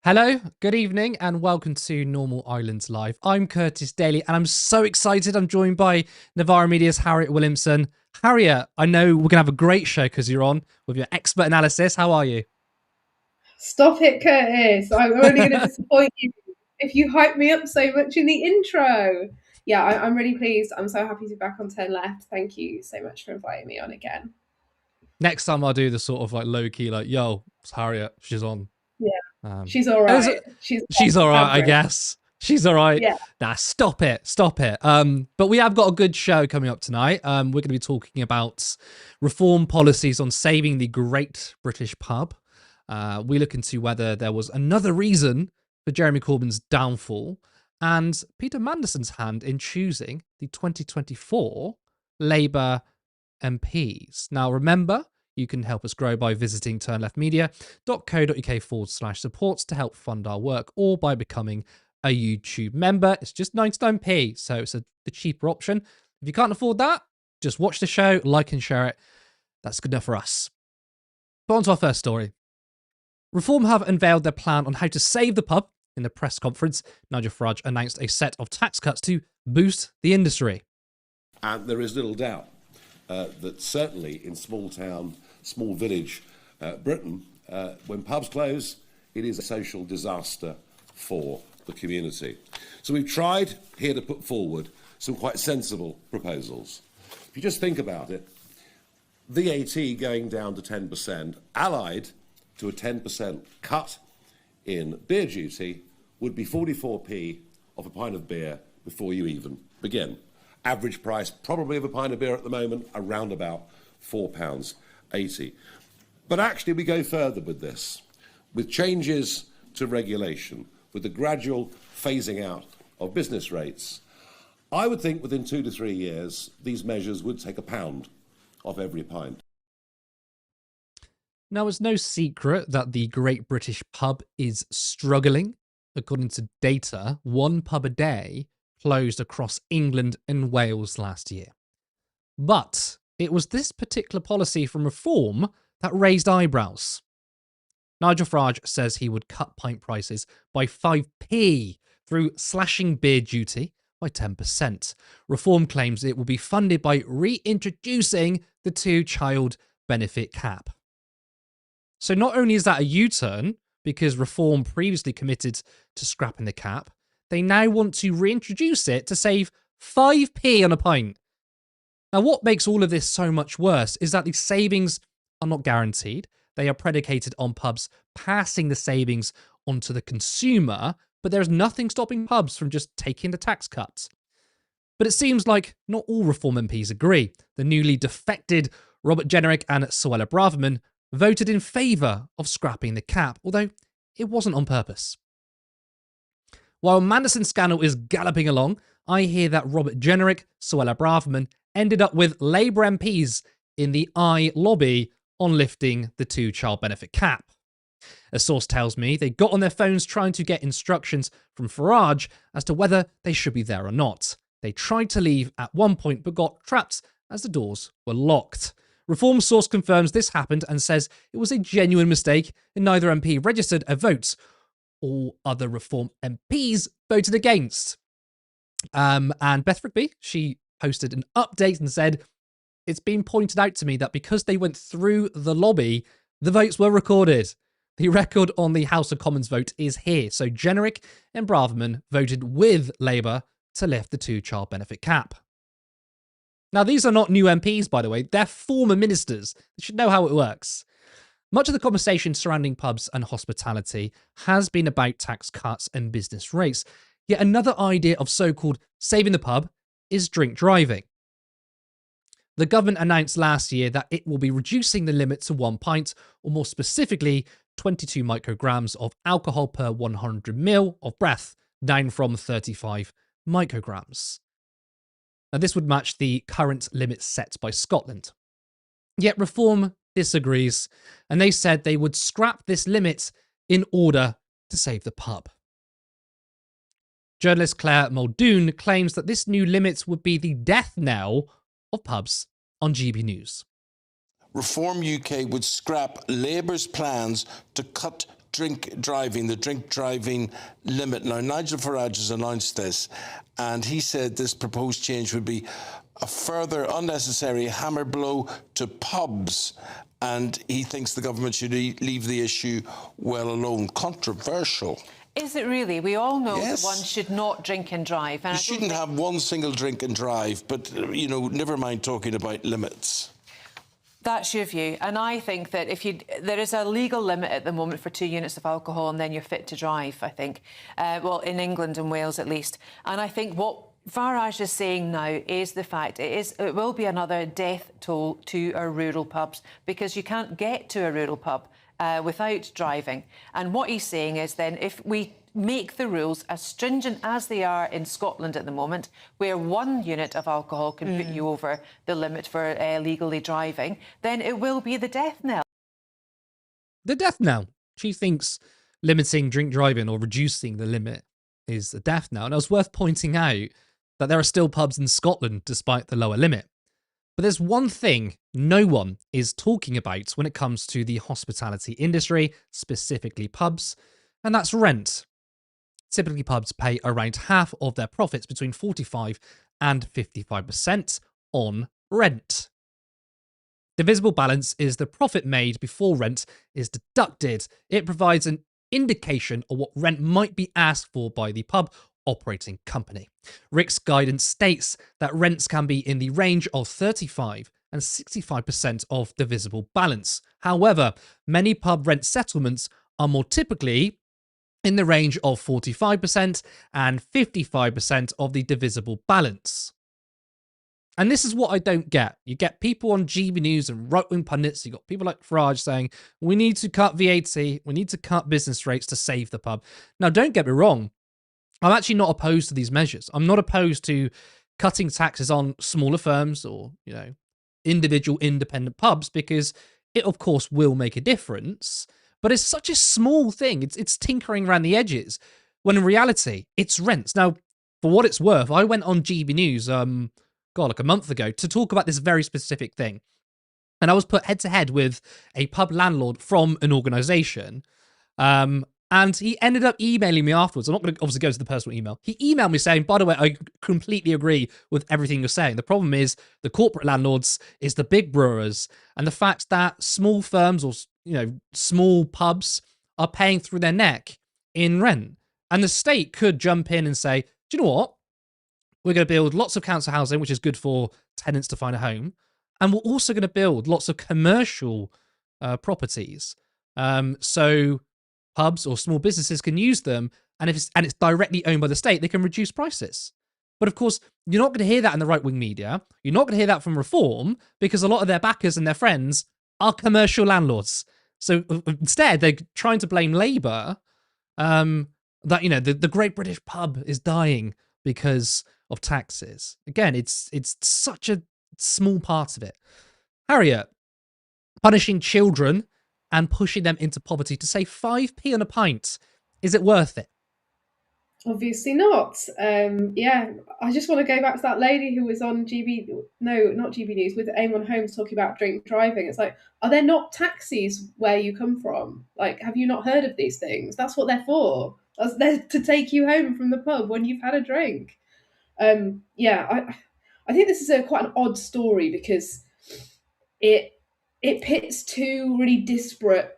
Hello, good evening, and welcome to Normal Islands Live. I'm Curtis Daly, and I'm so excited. I'm joined by Navarra Media's Harriet Williamson. Harriet, I know we're going to have a great show because you're on with your expert analysis. How are you? Stop it, Curtis. I'm already going to disappoint you if you hype me up so much in the intro. Yeah, I'm really pleased. I'm so happy to be back on 10 Left. Thank you so much for inviting me on again. Next time I'll do the sort of like low key, like, yo, it's Harriet. She's on. Yeah, she's And all it's- right. she's all right, I average. guess. She's all right. Yeah. Nah, stop it. But we have got a good show coming up tonight. We're going to be talking about reform policies on saving the Great British Pub. We look into whether there was another reason for Jeremy Corbyn's downfall and Peter Mandelson's hand in choosing the 2024 Labour MPs. Now, remember, you can help us grow by visiting turnleftmedia.co.uk/supports to help fund our work, or by becoming a YouTube member. It's just 99p, so it's the cheaper option. If you can't afford that, just watch the show, like and share it. That's good enough for us. But on to our first story. Reform have unveiled their plan on how to save the pub. In the press conference, Nigel Farage announced a set of tax cuts to boost the industry. And there is little doubt that certainly in small town, small village Britain, when pubs close, it is a social disaster for the community. So we've tried here to put forward some quite sensible proposals. If you just think about it, VAT going down to 10%, allied to a 10% cut in beer duty, would be 44p of a pint of beer before you even begin. Average price probably of a pint of beer at the moment around about £4.80. But actually we go further with this, with changes to regulation, with the gradual phasing out of business rates. I would think within 2 to 3 years these measures would take £1 off every pint. Now, it's no secret that the Great British Pub is struggling. According to data, one pub a day closed across England and Wales last year. But it was this particular policy from Reform that raised eyebrows. Nigel Farage says he would cut pint prices by 5p through slashing beer duty by 10%. Reform claims it will be funded by reintroducing the two-child benefit cap. So not only is that a U-turn, because Reform previously committed to scrapping the cap, they now want to reintroduce it to save 5p on a pint. Now, what makes all of this so much worse is that the savings are not guaranteed. They are predicated on pubs passing the savings onto the consumer, but there's nothing stopping pubs from just taking the tax cuts. But it seems like not all Reform MPs agree. The newly defected Robert Jenrick and Suella Braverman voted in favour of scrapping the cap, although it wasn't on purpose. While Mandelson's scandal is galloping along, I hear that Robert Jenrick, Suella Braverman ended up with Labour MPs in the Eye lobby on lifting the two-child benefit cap. A source tells me they got on their phones trying to get instructions from Farage as to whether they should be there or not. They tried to leave at one point but got trapped as the doors were locked. Reform source confirms this happened and says it was a genuine mistake and neither MP registered a vote. All other Reform MPs voted against. And Beth Rigby, she posted an update and said, it's been pointed out to me that because they went through the lobby, the votes were recorded. The record on the House of Commons vote is here. So Jenrick and Braverman voted with Labour to lift the two-child benefit cap. Now, these are not new MPs, by the way. They're former ministers. They should know how it works. Much of the conversation surrounding pubs and hospitality has been about tax cuts and business rates. Yet another idea of so-called saving the pub is drink driving. The government announced last year that it will be reducing the limit to 1 pint, or more specifically, 22 micrograms of alcohol per 100 ml of breath, down from 35 micrograms. Now, this would match the current limit set by Scotland. Yet Reform disagrees, and they said they would scrap this limit in order to save the pub. Journalist Claire Muldoon claims that this new limit would be the death knell of pubs on GB News. Reform UK would scrap Labour's plans to cut drink driving limit. Now, Nigel Farage has announced this, and he said this proposed change would be a further unnecessary hammer blow to pubs, and he thinks the government should leave the issue well alone. Controversial. Is it really? We all know Yes. that one should not drink and drive. And You shouldn't have one single drink and drive, but, you know, never mind talking about limits. That's your view. And I think that there is a legal limit at the moment for 2 units of alcohol and then you're fit to drive, I think. Well, in England and Wales at least. And I think what Farage is saying now is the fact it will be another death toll to our rural pubs, because you can't get to a rural pub without driving. And what he's saying is then if we make the rules as stringent as they are in Scotland at the moment, where 1 unit of alcohol can put you over the limit for legally driving, then it will be the death knell. The death knell. She thinks limiting drink driving or reducing the limit is the death knell. And it was worth pointing out that there are still pubs in Scotland despite the lower limit. But there's one thing no one is talking about when it comes to the hospitality industry, specifically pubs, and that's rent. Typically, pubs pay around half of their profits, between 45 and 55%, on rent. The visible balance is the profit made before rent is deducted. It provides an indication of what rent might be asked for by the pub operating company. RICS guidance states that rents can be in the range of 35 and 65% of the visible balance. However, many pub rent settlements are more typically in the range of 45% and 55% of the divisible balance. And this is what I don't get. You get people on GB News and right-wing pundits, you got people like Farage saying, we need to cut VAT, we need to cut business rates to save the pub. Now, don't get me wrong, I'm actually not opposed to these measures. I'm not opposed to cutting taxes on smaller firms or, you know, individual independent pubs, because it, of course, will make a difference. But it's such a small thing. It's tinkering around the edges, when in reality, it's rents. Now, for what it's worth, I went on GB News, like a month ago, to talk about this very specific thing. And I was put head to head with a pub landlord from an organisation. And he ended up emailing me afterwards. I'm not going to obviously go to the personal email. He emailed me saying, by the way, I completely agree with everything you're saying. The problem is the corporate landlords is the big brewers, and the fact that small firms or, you know, small pubs are paying through their neck in rent. And the state could jump in and say, do you know what? We're going to build lots of council housing, which is good for tenants to find a home. And we're also going to build lots of commercial properties. So pubs or small businesses can use them, and if it's directly owned by the state, they can reduce prices. But of course, you're not going to hear that in the right-wing media. You're not going to hear that from Reform, because a lot of their backers and their friends are commercial landlords. So instead, they're trying to blame Labour that, you know, the Great British Pub is dying because of taxes. Again, it's such a small part of it. Harriet, punishing children and pushing them into poverty to save 5p on a pint. Is it worth it? Obviously not. Yeah, I just want to go back to that lady who was on not GB News, with Aim on Homes talking about drink driving. It's like, are there not taxis where you come from? Like, have you not heard of these things? That's what they're for. They're to take you home from the pub when you've had a drink. Yeah, I think this is quite an odd story, because it pits two really disparate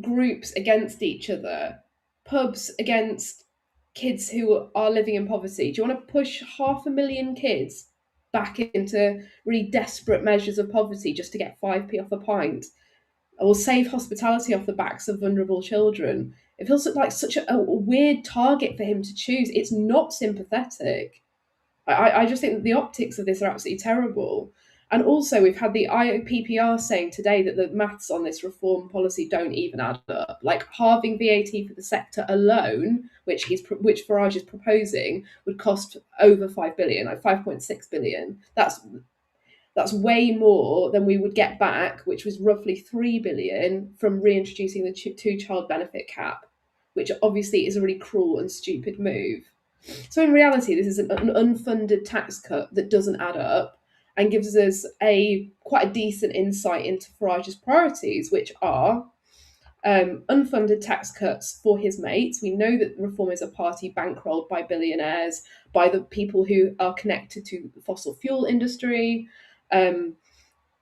groups against each other. Pubs against kids who are living in poverty. Do you want to push 500,000 kids back into really desperate measures of poverty just to get 5p off a pint? Or save hospitality off the backs of vulnerable children? It feels like such a weird target for him to choose. It's not sympathetic. I just think that the optics of this are absolutely terrible. And also, we've had the IOPPR saying today that the maths on this reform policy don't even add up. Like, halving VAT for the sector alone, which Farage is proposing, would cost over 5 billion, like 5.6 billion. That's way more than we would get back, which was roughly 3 billion from reintroducing the two-child benefit cap, which obviously is a really cruel and stupid move. So in reality, this is an unfunded tax cut that doesn't add up, and gives us quite a decent insight into Farage's priorities, which are unfunded tax cuts for his mates. We know that Reform is a party bankrolled by billionaires, by the people who are connected to the fossil fuel industry. And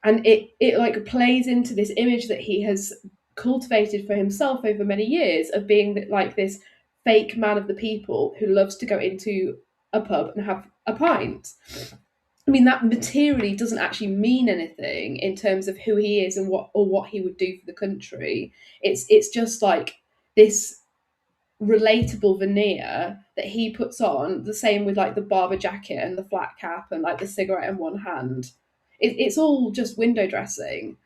it like plays into this image that he has cultivated for himself over many years of being like this fake man of the people who loves to go into a pub and have a pint. I mean, that materially doesn't actually mean anything in terms of who he is and what he would do for the country. It's just like this relatable veneer that he puts on. The same with like the barber jacket and the flat cap and like the cigarette in one hand. It's all just window dressing.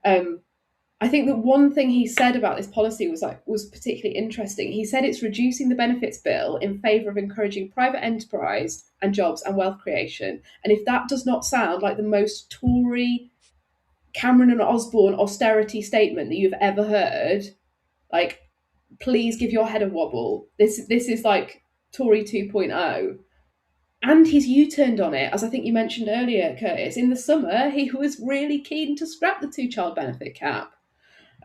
I think that one thing he said about this policy was particularly interesting. He said it's reducing the benefits bill in favour of encouraging private enterprise and jobs and wealth creation. And if that does not sound like the most Tory Cameron and Osborne austerity statement that you've ever heard, like, please give your head a wobble. This is like Tory 2.0. And he's U-turned on it, as I think you mentioned earlier, Curtis. In the summer, he was really keen to scrap the two-child benefit cap.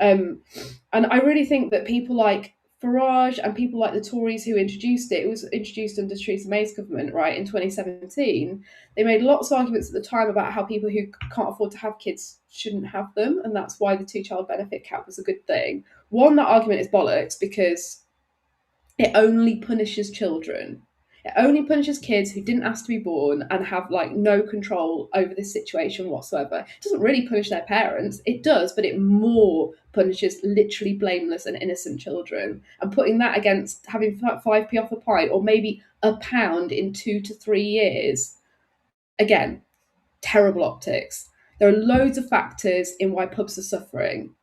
And I really think that people like Farage and people like the Tories who introduced it was introduced under Theresa May's government, right, in 2017. They made lots of arguments at the time about how people who can't afford to have kids shouldn't have them, and that's why the two-child benefit cap was a good thing. One, that argument is bollocks because it only punishes children. It only punishes kids who didn't ask to be born and have like no control over this situation whatsoever. It doesn't really punish their parents. It does, but it more punishes literally blameless and innocent children. And putting that against having 5p off a pint or maybe £1 in 2 to 3 years, again, terrible optics. There are loads of factors in why pubs are suffering.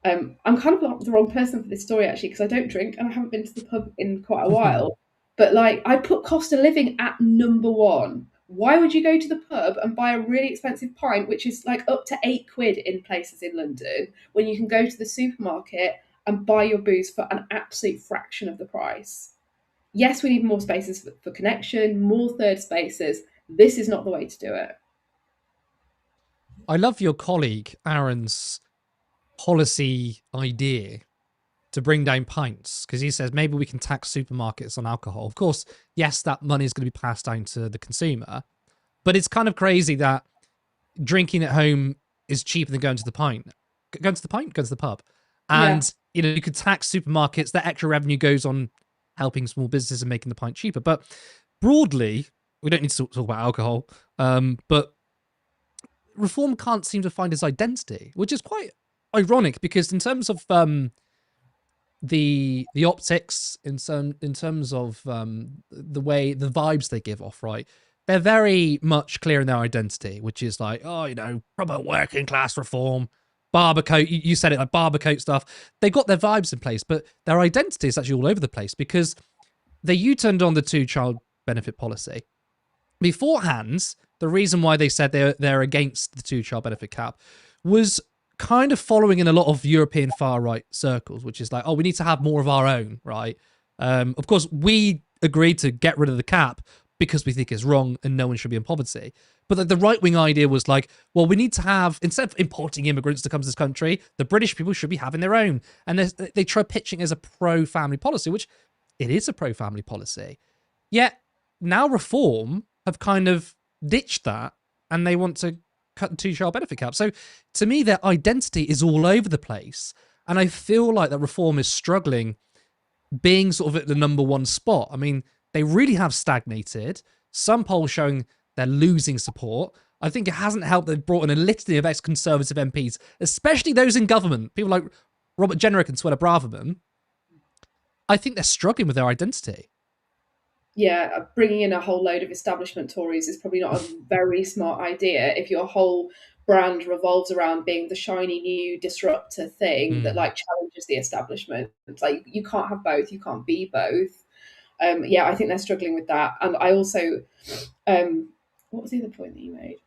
I'm kind of the wrong person for this story actually because I don't drink and I haven't been to the pub in quite a while. But like, I put cost of living at number one. Why would you go to the pub and buy a really expensive pint, which is like up to £8 in places in London, when you can go to the supermarket and buy your booze for an absolute fraction of the price? Yes, we need more spaces for connection, more third spaces. This is not the way to do it. I love your colleague Aaron's policy idea to bring down pints, because he says maybe we can tax supermarkets on alcohol. Of course, yes, that money is going to be passed down to the consumer, but it's kind of crazy that drinking at home is cheaper than going to the pint. Going to the pub. And, you know, you could tax supermarkets, that extra revenue goes on helping small businesses and making the pint cheaper. But broadly, we don't need to talk about alcohol, but Reform can't seem to find its identity, which is quite ironic because in terms of the optics, in terms of the way the vibes they give off, right, they're very much clear in their identity, which is like, oh, you know, proper working class reform, barber coat. You said it, like barber coat stuff. They've got their vibes in place, but their identity is actually all over the place because they U-turned on the two-child benefit policy. Beforehand, the reason why they said they're against the two-child benefit cap was kind of following in a lot of European far-right circles, which is like, oh, we need to have more of our own, right? Of course, we agreed to get rid of the cap because we think it's wrong and no one should be in poverty. But the right-wing idea was like, well, we need to have, instead of importing immigrants to come to this country, the British people should be having their own. And they try pitching as a pro-family policy, which it is a pro-family policy. Yet now Reform have kind of ditched that and they want to cut the two-child benefit cap. So to me, their identity is all over the place. And I feel like that Reform is struggling being sort of at the number one spot. I mean, they really have stagnated. Some polls showing they're losing support. I think it hasn't helped they've brought in a litany of ex-Conservative MPs, especially those in government, people like Robert Jenrick and Suella Braverman. I think they're struggling with their identity. Yeah, bringing in a whole load of establishment Tories is probably not a very smart idea if your whole brand revolves around being the shiny new disruptor thing that like challenges the establishment. It's like you can't have both, you can't be both. Yeah, I think they're struggling with that. And I also, what was the other point that you made?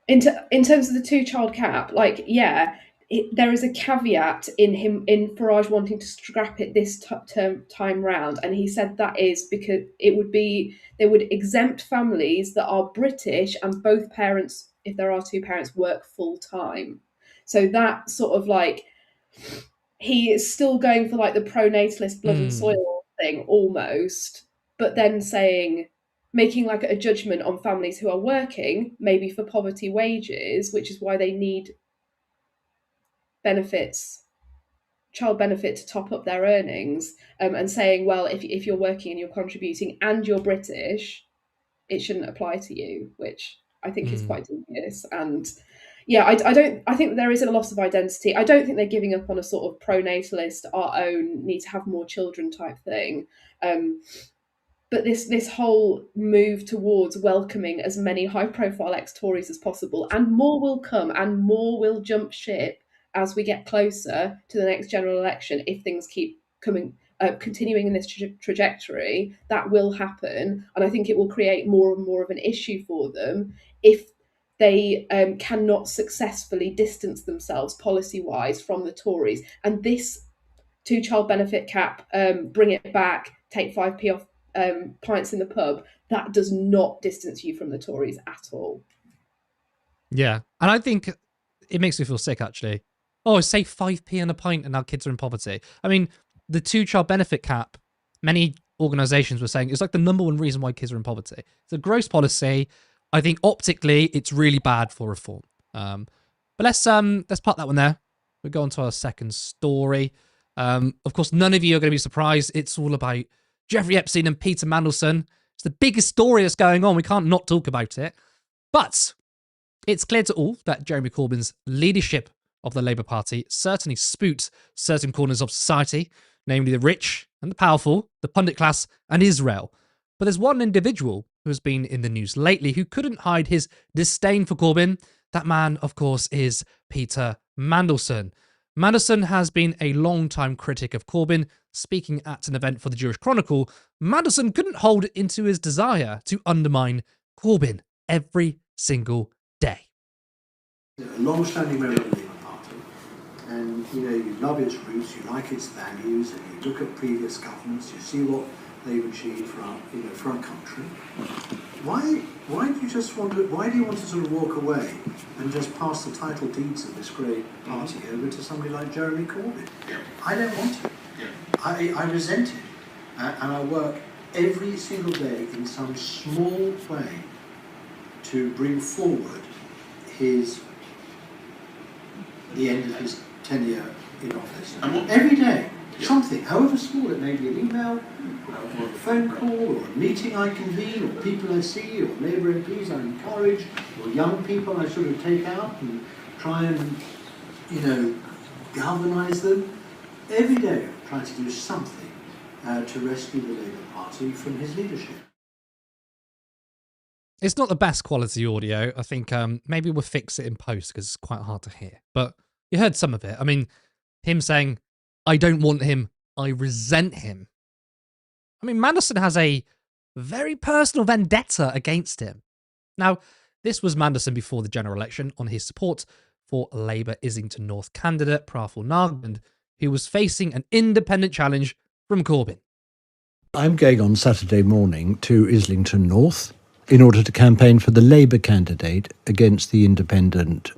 In terms of the two-child cap, like, yeah, there is a caveat in Farage wanting to scrap it this time round, and he said that is because they would exempt families that are British and both parents, if there are two parents, work full time. So that sort of like, he is still going for like the pro-natalist blood and soil thing almost, but then making like a judgment on families who are working, maybe for poverty wages, which is why they need child benefit to top up their earnings, and saying, well, if you're working and you're contributing and you're British, it shouldn't apply to you, which I think is quite devious. And yeah, I think there is a loss of identity. I don't think they're giving up on a sort of pro-natalist, our own, need to have more children type thing. But this whole move towards welcoming as many high-profile ex-Tories as possible, and more will come, and more will jump ship as we get closer to the next general election. If things keep continuing in this trajectory, that will happen, and I think it will create more and more of an issue for them if they cannot successfully distance themselves policy-wise from the Tories. And this 2-child benefit cap, bring it back, take 5p off pints in the pub, that does not distance you from the Tories at all. Yeah, and I think it makes me feel sick, actually. Oh, save 5p on a pint and now kids are in poverty. I mean, the 2-child benefit cap, many organisations were saying, it's like the number one reason why kids are in poverty. It's a gross policy. I think optically, it's really bad for reform. But let's park that one there. We'll go on to our second story. Of course, none of you are going to be surprised. It's all about Jeffrey Epstein and Peter Mandelson. It's the biggest story that's going on. We can't not talk about it. But it's clear to all that Jeremy Corbyn's leadership of the Labour Party certainly spooked certain corners of society, namely the rich and the powerful, the pundit class, and Israel. But there's one individual who has been in the news lately who couldn't hide his disdain for Corbyn. That man, of course, is Peter Mandelson. Mandelson has been a long-time critic of Corbyn. Speaking at an event for the Jewish Chronicle, Mandelson couldn't hold it into his desire to undermine Corbyn every single day. A long-standing member of the Labour Party, and you love its roots, you like its values, and you look at previous governments, you see what they've achieved for our country. Why do you want to sort of walk away and just pass the title deeds of this great party over to somebody like Jeremy Corbyn? Yeah. I don't want to. Yeah. I resent it, and I work every single day in some small way to bring forward the end of his tenure in office. Every day, something, however small it may be, an email, or a phone call, or a meeting I convene, or people I see, or Labour MPs I encourage, or young people I sort of take out and try and, galvanise them. Every day I try to do something to rescue the Labour Party from his leadership. It's not the best quality audio. I think maybe we'll fix it in post because it's quite hard to hear. But you heard some of it. I mean, him saying, I don't want him, I resent him. I mean, Mandelson has a very personal vendetta against him. Now, this was Mandelson before the general election on his support for Labour Islington North candidate Praful Nagand, who was facing an independent challenge from Corbyn. I'm going on Saturday morning to Islington North in order to campaign for the Labour candidate against the independent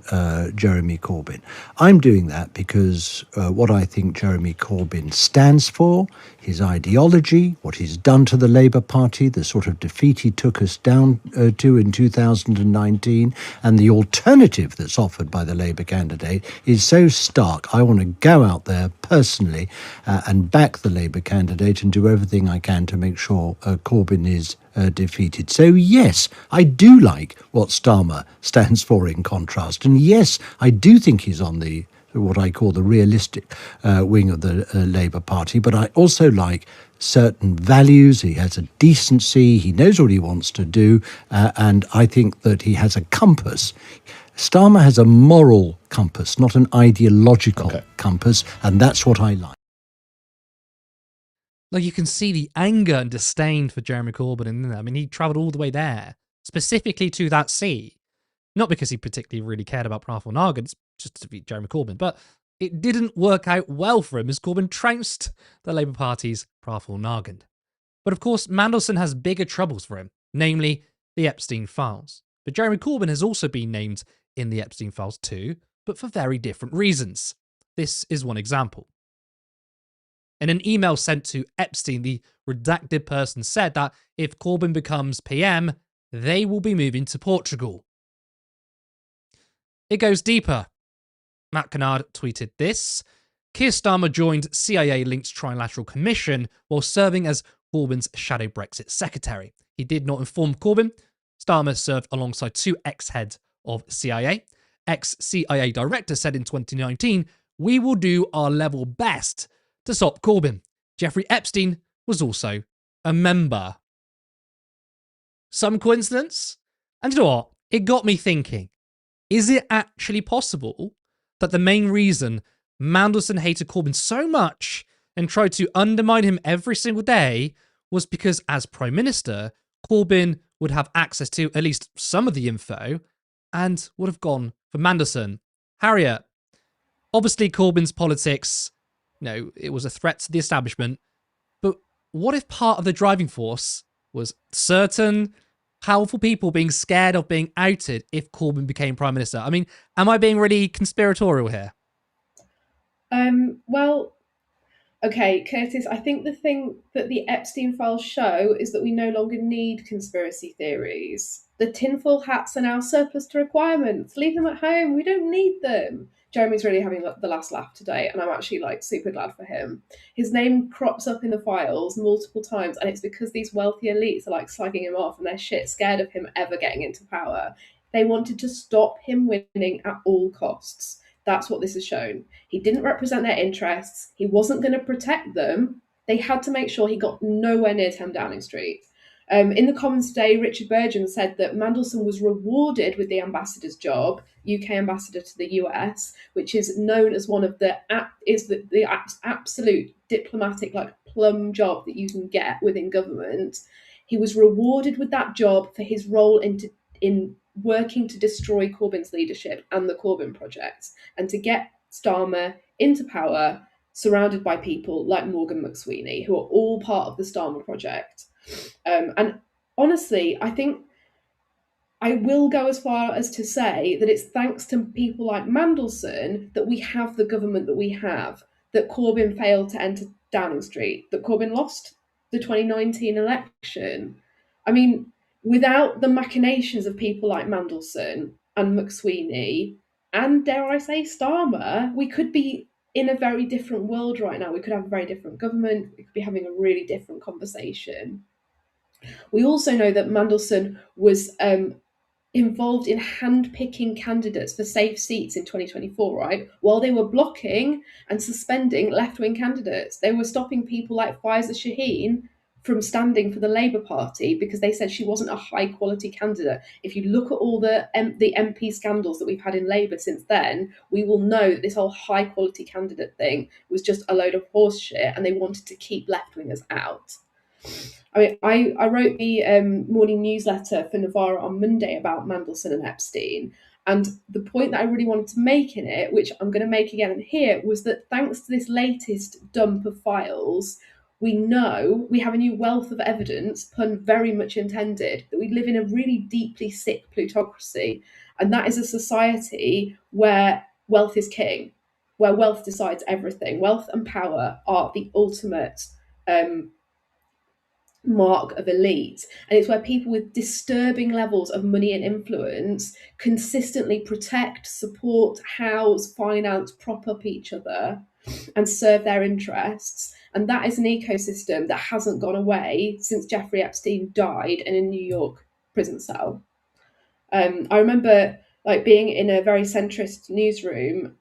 Jeremy Corbyn. I'm doing that because what I think Jeremy Corbyn stands for, his ideology, what he's done to the Labour Party, the sort of defeat he took us down to in 2019, and the alternative that's offered by the Labour candidate is so stark. I want to go out there personally and back the Labour candidate and do everything I can to make sure Corbyn is defeated. So yes, I do like what Starmer stands for in contrast. And yes, I do think he's on the what I call the realistic wing of the Labour Party. But I also like certain values. He has a decency. He knows what he wants to do. And I think that he has a compass. Starmer has a moral compass, not an ideological compass. And that's what I like. Like, you can see the anger and disdain for Jeremy Corbyn in there. I mean, he travelled all the way there, specifically to that seat. Not because he particularly really cared about Praful Nagand, it's just to beat Jeremy Corbyn. But it didn't work out well for him as Corbyn trounced the Labour Party's Praful Nagand. But of course, Mandelson has bigger troubles for him, namely the Epstein files. But Jeremy Corbyn has also been named in the Epstein files too, but for very different reasons. This is one example. In an email sent to Epstein, the redacted person said that if Corbyn becomes PM, they will be moving to Portugal. It goes deeper. Matt Kennard tweeted this. Keir Starmer joined CIA-linked trilateral commission while serving as Corbyn's shadow Brexit secretary. He did not inform Corbyn. Starmer served alongside two ex-heads of CIA. Ex-CIA director said in 2019, "We will do our level best to stop Corbyn." Jeffrey Epstein was also a member. Some coincidence? And you know what? It got me thinking. Is it actually possible that the main reason Mandelson hated Corbyn so much and tried to undermine him every single day was because as Prime Minister, Corbyn would have access to at least some of the info and would have gone for Mandelson? Harriet, obviously Corbyn's politics, it was a threat to the establishment, but what if part of the driving force was certain powerful people being scared of being outed if Corbyn became Prime Minister? I mean, am I being really conspiratorial here? Well, okay, Curtis, I think the thing that the Epstein files show is that we no longer need conspiracy theories. The tinfoil hats are now surplus to requirements. Leave them at home. We don't need them. Jeremy's really having the last laugh today, and I'm actually super glad for him. His name crops up in the files multiple times, and it's because these wealthy elites are slagging him off and they're shit scared of him ever getting into power. They wanted to stop him winning at all costs. That's what this has shown. He didn't represent their interests. He wasn't going to protect them. They had to make sure he got nowhere near 10 Downing Street. In the Commons today, Richard Burgon said that Mandelson was rewarded with the ambassador's job, UK ambassador to the US, which is known as one of the absolute diplomatic plum job that you can get within government. He was rewarded with that job for his role in working to destroy Corbyn's leadership and the Corbyn project, and to get Starmer into power, surrounded by people like Morgan McSweeney, who are all part of the Starmer project. And honestly, I think I will go as far as to say that it's thanks to people like Mandelson that we have the government that we have, that Corbyn failed to enter Downing Street, that Corbyn lost the 2019 election. I mean, without the machinations of people like Mandelson and McSweeney, and dare I say Starmer, we could be in a very different world right now. We could have a very different government. We could be having a really different conversation. We also know that Mandelson was involved in hand-picking candidates for safe seats in 2024, right? While they were blocking and suspending left-wing candidates. They were stopping people like Faiza Shaheen from standing for the Labour Party because they said she wasn't a high-quality candidate. If you look at all the MP scandals that we've had in Labour since then, we will know that this whole high-quality candidate thing was just a load of horse shit, and they wanted to keep left-wingers out. I mean, I wrote the morning newsletter for Navarra on Monday about Mandelson and Epstein. And the point that I really wanted to make in it, which I'm going to make again here, was that thanks to this latest dump of files, we know we have a new wealth of evidence, pun very much intended, that we live in a really deeply sick plutocracy. And that is a society where wealth is king, where wealth decides everything. Wealth and power are the ultimate mark of elite, and it's where people with disturbing levels of money and influence consistently protect, support, house, finance, prop up each other and serve their interests. And that is an ecosystem that hasn't gone away since Jeffrey Epstein died in a New York prison cell. I remember being in a very centrist newsroom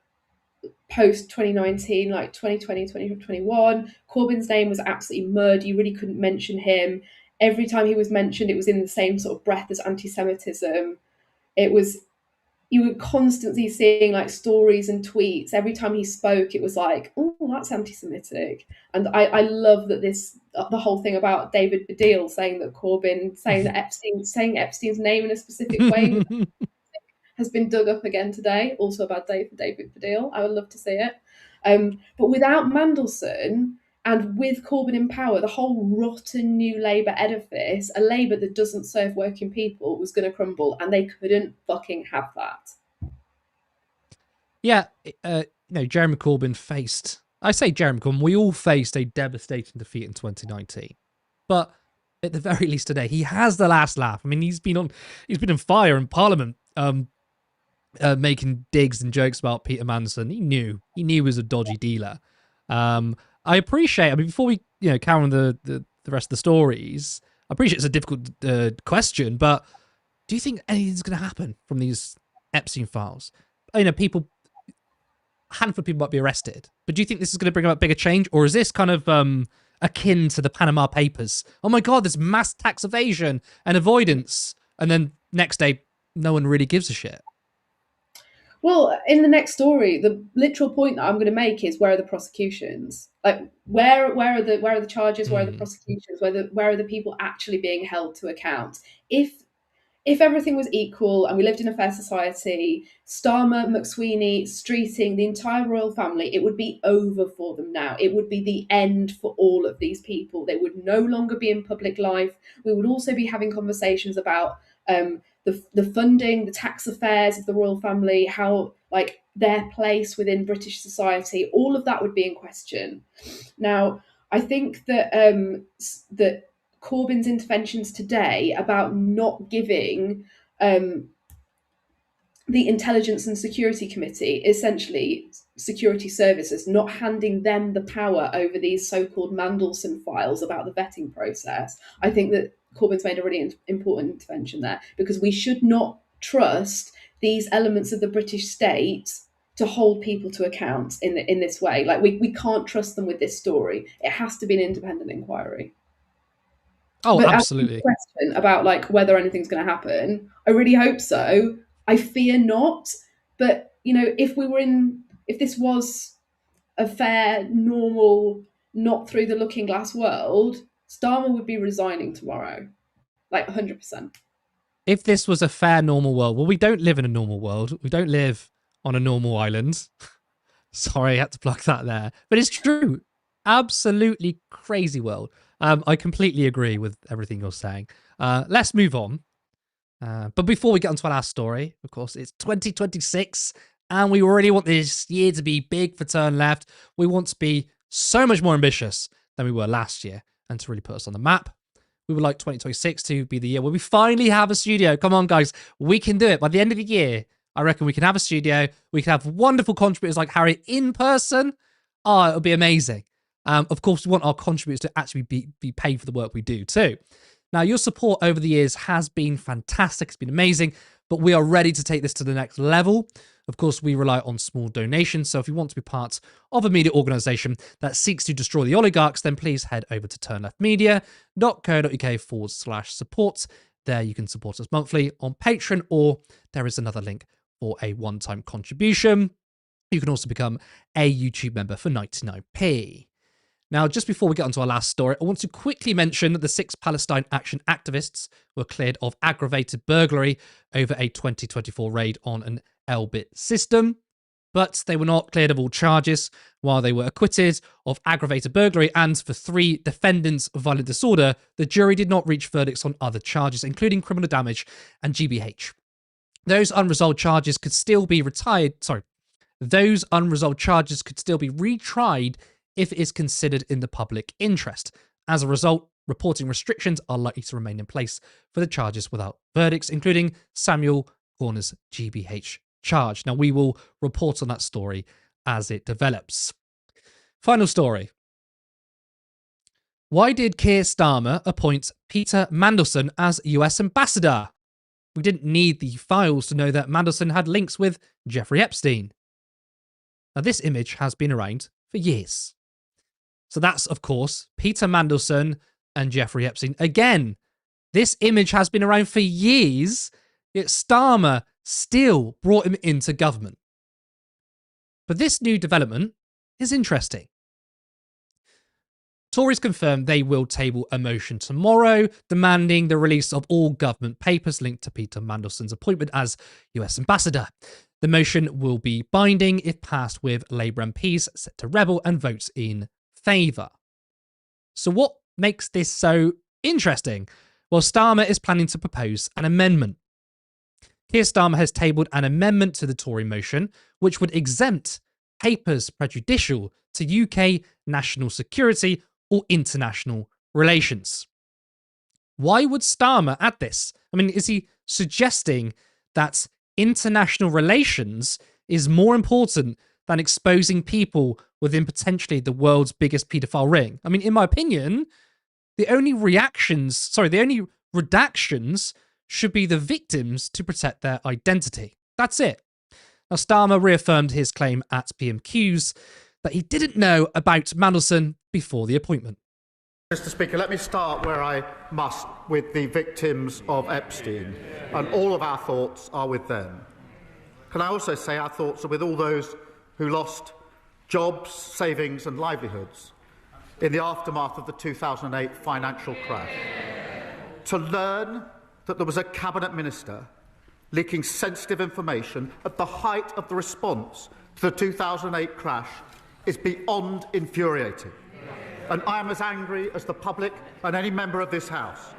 post 2019, 2020, 2021, Corbyn's name was absolutely mud. You really couldn't mention him. Every time he was mentioned, it was in the same sort of breath as anti-Semitism. You were constantly seeing stories and tweets. Every time he spoke, it was oh, that's anti-Semitic. And I love that the whole thing about David Baddiel saying that Corbyn, saying Epstein's name in a specific way has been dug up again today. Also a bad day for David Baddiel. I would love to see it. But without Mandelson and with Corbyn in power, the whole rotten new Labour edifice, a Labour that doesn't serve working people, was going to crumble, and they couldn't fucking have that. Yeah, Jeremy Corbyn faced... I say Jeremy Corbyn, we all faced a devastating defeat in 2019. But at the very least today, he has the last laugh. I mean, he's been on fire in Parliament, making digs and jokes about Peter Mandelson. He knew he was a dodgy dealer. I appreciate... I mean, before we carry on the rest of the stories, I appreciate it's a difficult question, but do you think anything's going to happen from these Epstein files? People... A handful of people might be arrested, but do you think this is going to bring about bigger change, or is this kind of akin to the Panama Papers? Oh my God, there's mass tax evasion and avoidance, and then next day, no one really gives a shit. Well, in the next story, the literal point that I'm going to make is, where are the prosecutions? Like, where are the charges? Where are the prosecutions? Where are the people actually being held to account? If everything was equal and we lived in a fair society, Starmer, McSweeney, Streeting, the entire royal family, it would be over for them now. It would be the end for all of these people. They would no longer be in public life. We would also be having conversations about the funding, the tax affairs of the royal family, how, like, their place within British society. All of that would be in question. Now, I think that that Corbyn's interventions today about not giving the Intelligence and Security Committee, essentially security services, not handing them the power over these so-called Mandelson files about the vetting process. I think that Corbyn's made a really important intervention there, because we should not trust these elements of the British state to hold people to account in this way. Like, we can't trust them with this story. It has to be an independent inquiry. Oh, but absolutely. Question about, like, whether anything's going to happen, I really hope so. I fear not. But if this was a fair, normal, not through the looking glass world, Starmer would be resigning tomorrow, like 100%. If this was a fair, normal world, well, we don't live in a normal world. We don't live on a normal island. Sorry, I had to plug that there, but it's true. Absolutely crazy world. I completely agree with everything you're saying. Let's move on. But before we get onto our last story, of course, it's 2026, and we already want this year to be big for Turn Left. We want to be so much more ambitious than we were last year, and to really put us on the map. We would like 2026 to be the year where we finally have a studio. Come on, guys. We can do it. By the end of the year, I reckon we can have a studio. We can have wonderful contributors like Harriet in person. Oh, it'll be amazing. Of course, we want our contributors to actually be paid for the work we do too. Now, your support over the years has been fantastic. It's been amazing, but we are ready to take this to the next level. Of course, we rely on small donations. So if you want to be part of a media organisation that seeks to destroy the oligarchs, then please head over to turnleftmedia.co.uk/support. There you can support us monthly on Patreon, or there is another link for a one-time contribution. You can also become a YouTube member for 99p. Now, just before we get onto our last story, I want to quickly mention that the 6 Palestine Action activists were cleared of aggravated burglary over a 2024 raid on an Elbit system, but they were not cleared of all charges. While they were acquitted of aggravated burglary and for 3 defendants of violent disorder, the jury did not reach verdicts on other charges, including criminal damage and GBH. Those unresolved charges could still be retried if it is considered in the public interest. As a result, reporting restrictions are likely to remain in place for the charges without verdicts, including Samuel Corner's GBH charge. Now, we will report on that story as it develops. Final story. Why did Keir Starmer appoint Peter Mandelson as US ambassador? We didn't need the files to know that Mandelson had links with Jeffrey Epstein. Now, this image has been around for years. So that's, of course, Peter Mandelson and Jeffrey Epstein. Again, this image has been around for years, yet Starmer still brought him into government. But this new development is interesting. Tories confirmed they will table a motion tomorrow demanding the release of all government papers linked to Peter Mandelson's appointment as US ambassador. The motion will be binding if passed, with Labour MPs set to rebel and votes in favour. So what makes this so interesting? Well, Starmer is planning to propose an amendment. Keir Starmer has tabled an amendment to the Tory motion, which would exempt papers prejudicial to UK national security or international relations. Why would Starmer add this? I mean, is he suggesting that international relations is more important than exposing people within potentially the world's biggest paedophile ring? I mean, in my opinion, the only redactions should be the victims to protect their identity. That's it. Now, Starmer reaffirmed his claim at PMQs that he didn't know about Mandelson before the appointment. Mr. Speaker, let me start where I must with the victims of Epstein, and all of our thoughts are with them. Can I also say our thoughts are with all those who lost jobs, savings and livelihoods in the aftermath of the 2008 financial crash. To learn that there was a cabinet minister leaking sensitive information at the height of the response to the 2008 crash is beyond infuriating. And I am as angry as the public and any member of this House.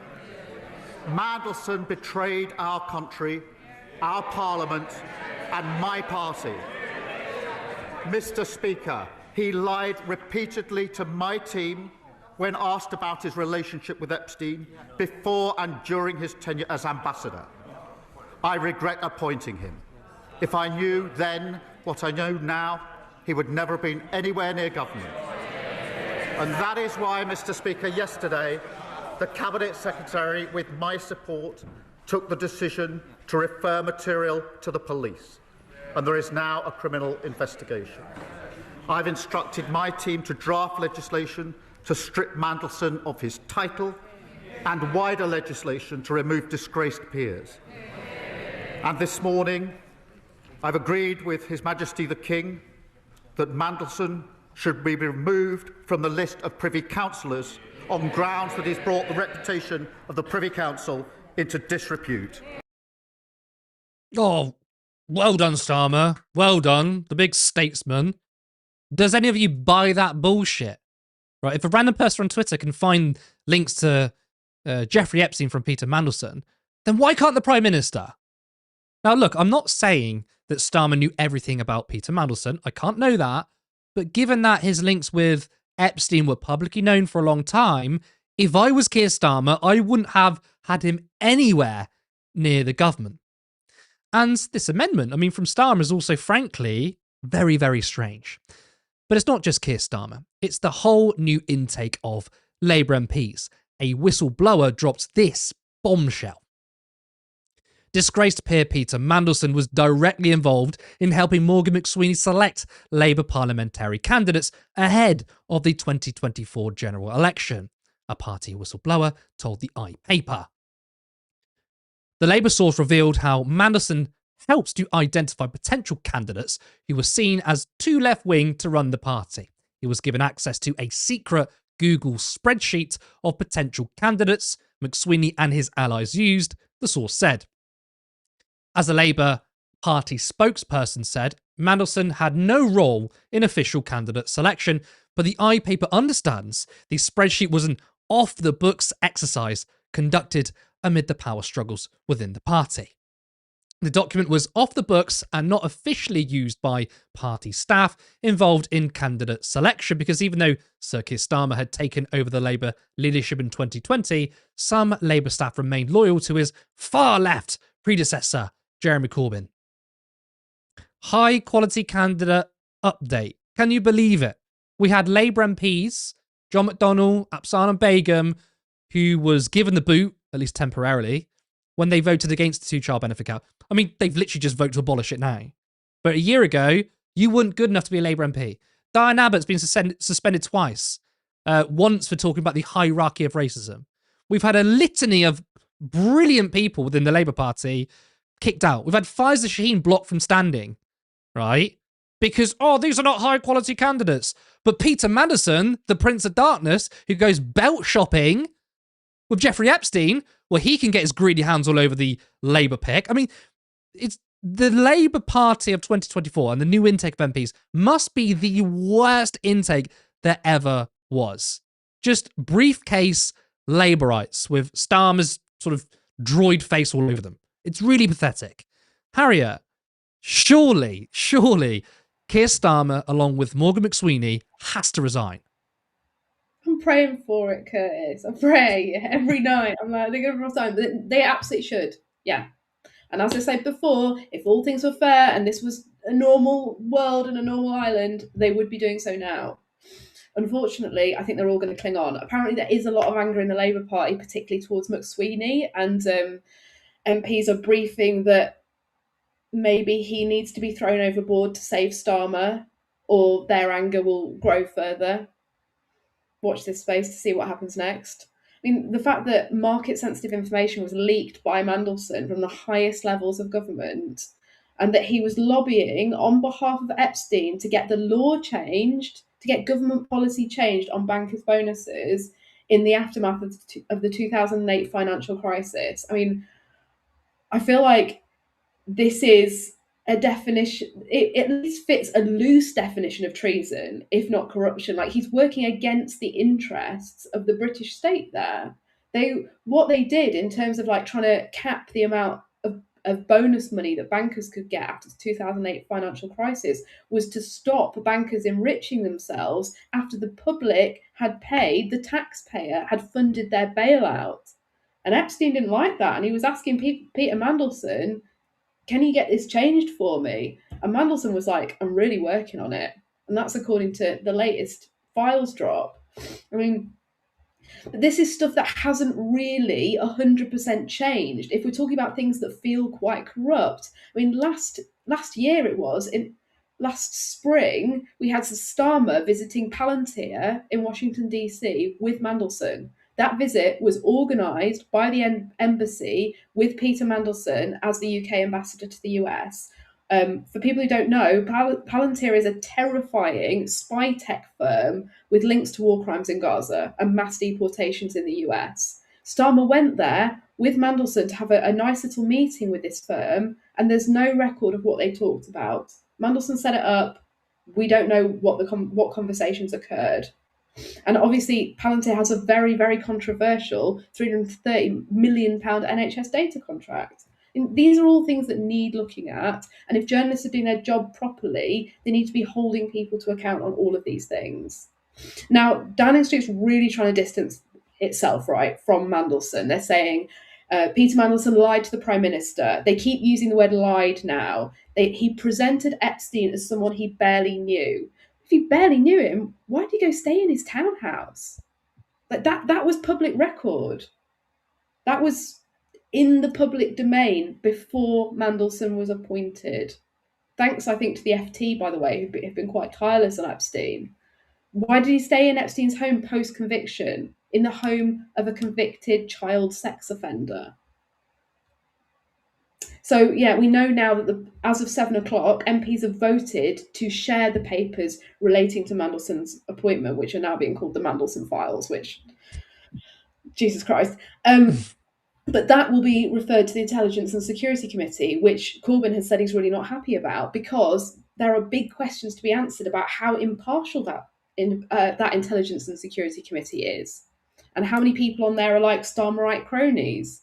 Mandelson betrayed our country, our Parliament and my party. Mr. Speaker, he lied repeatedly to my team when asked about his relationship with Epstein before and during his tenure as ambassador. I regret appointing him. If I knew then what I know now, he would never have been anywhere near government. And that is why, Mr. Speaker, yesterday, the Cabinet Secretary, with my support, took the decision to refer material to the police. And there is now a criminal investigation. I've instructed my team to draft legislation to strip Mandelson of his title and wider legislation to remove disgraced peers. And this morning, I've agreed with His Majesty the King that Mandelson should be removed from the list of Privy Councillors on grounds that he's brought the reputation of the Privy Council into disrepute. Oh, well done, Starmer. Well done, the big statesman. Does any of you buy that bullshit? Right? If a random person on Twitter can find links to Jeffrey Epstein from Peter Mandelson, then why can't the Prime Minister? Now, look, I'm not saying that Starmer knew everything about Peter Mandelson. I can't know that. But given that his links with Epstein were publicly known for a long time, if I was Keir Starmer, I wouldn't have had him anywhere near the government. And this amendment, I mean, from Starmer is also, frankly, very, very strange. But it's not just Keir Starmer. It's the whole new intake of Labour MPs. A whistleblower dropped this bombshell. Disgraced peer Peter Mandelson was directly involved in helping Morgan McSweeney select Labour parliamentary candidates ahead of the 2024 general election, a party whistleblower told the iPaper. The Labour source revealed how Mandelson helped to identify potential candidates who were seen as too left-wing to run the party. He was given access to a secret Google spreadsheet of potential candidates McSweeney and his allies used, the source said. As a Labour Party spokesperson said, Mandelson had no role in official candidate selection, but the iPaper understands the spreadsheet was an off-the-books exercise conducted amid the power struggles within the party. The document was off the books and not officially used by party staff involved in candidate selection, because even though Sir Keir Starmer had taken over the Labour leadership in 2020, some Labour staff remained loyal to his far-left predecessor, Jeremy Corbyn. High quality candidate update. Can you believe it? We had Labour MPs, John McDonnell, Apsana Begum, who was given the boot, at least temporarily, when they voted against the two-child benefit cap. I mean, they've literally just voted to abolish it now. But a year ago, you weren't good enough to be a Labour MP. Diane Abbott's been suspended twice. Once for talking about the hierarchy of racism. We've had a litany of brilliant people within the Labour Party kicked out. We've had Faiza Shaheen blocked from standing, right? Because, these are not high-quality candidates. But Peter Mandelson, the Prince of Darkness, who goes belt shopping with Jeffrey Epstein, well, he can get his greedy hands all over the Labour pick. I mean, it's the Labour Party of 2024 and the new intake of MPs must be the worst intake there ever was. Just briefcase Labourites with Starmer's sort of droid face all over them. It's really pathetic. Harriet, surely, Keir Starmer, along with Morgan McSweeney, has to resign. I'm praying for it, Curtis. I pray every night. I'm like, they're going to resign. But they absolutely should. Yeah. And as I said before, if all things were fair and this was a normal world and a normal island, they would be doing so now. Unfortunately, I think they're all going to cling on. Apparently, there is a lot of anger in the Labour Party, particularly towards McSweeney, and MPs are briefing that maybe he needs to be thrown overboard to save Starmer, or their anger will grow further. Watch this space to see what happens next. I mean, the fact that market-sensitive information was leaked by Mandelson from the highest levels of government, and that he was lobbying on behalf of Epstein to get the law changed, to get government policy changed on bankers' bonuses in the aftermath of the 2008 financial crisis. I mean, I feel like this is a definition, it at least fits a loose definition of treason, if not corruption. Like, he's working against the interests of the British state there. What they did in terms of like trying to cap the amount of bonus money that bankers could get after the 2008 financial crisis was to stop bankers enriching themselves after the public had paid, the taxpayer had funded their bailout. And Epstein didn't like that, and he was asking Peter Mandelson, can you get this changed for me? And Mandelson was like, I'm really working on it. And that's according to the latest files drop. I mean, this is stuff that hasn't really 100% changed. If we're talking about things that feel quite corrupt, I mean, last year it was, last spring, we had Starmer visiting Palantir in Washington, D.C. with Mandelson. That visit was organised by the embassy with Peter Mandelson as the UK ambassador to the US. For people who don't know, Palantir is a terrifying spy tech firm with links to war crimes in Gaza and mass deportations in the US. Starmer went there with Mandelson to have a nice little meeting with this firm, and there's no record of what they talked about. Mandelson set it up. We don't know what conversations occurred. And obviously, Palantir has a very, very controversial £330 million NHS data contract. And these are all things that need looking at. And if journalists are doing their job properly, they need to be holding people to account on all of these things. Now, Downing Street's really trying to distance itself, right, from Mandelson. They're saying Peter Mandelson lied to the Prime Minister. They keep using the word lied now. He presented Epstein as someone he barely knew. If you barely knew him, why did he go stay in his townhouse? Like that was public record. That was in the public domain before Mandelson was appointed. Thanks, I think, to the FT, by the way, who have been quite tireless on Epstein. Why did he stay in Epstein's home post-conviction, in the home of a convicted child sex offender? So, yeah, we know now that as of 7 o'clock, MPs have voted to share the papers relating to Mandelson's appointment, which are now being called the Mandelson files, which, Jesus Christ. But that will be referred to the Intelligence and Security Committee, which Corbyn has said he's really not happy about, because there are big questions to be answered about how impartial that Intelligence and Security Committee is, and how many people on there are like Starmerite cronies.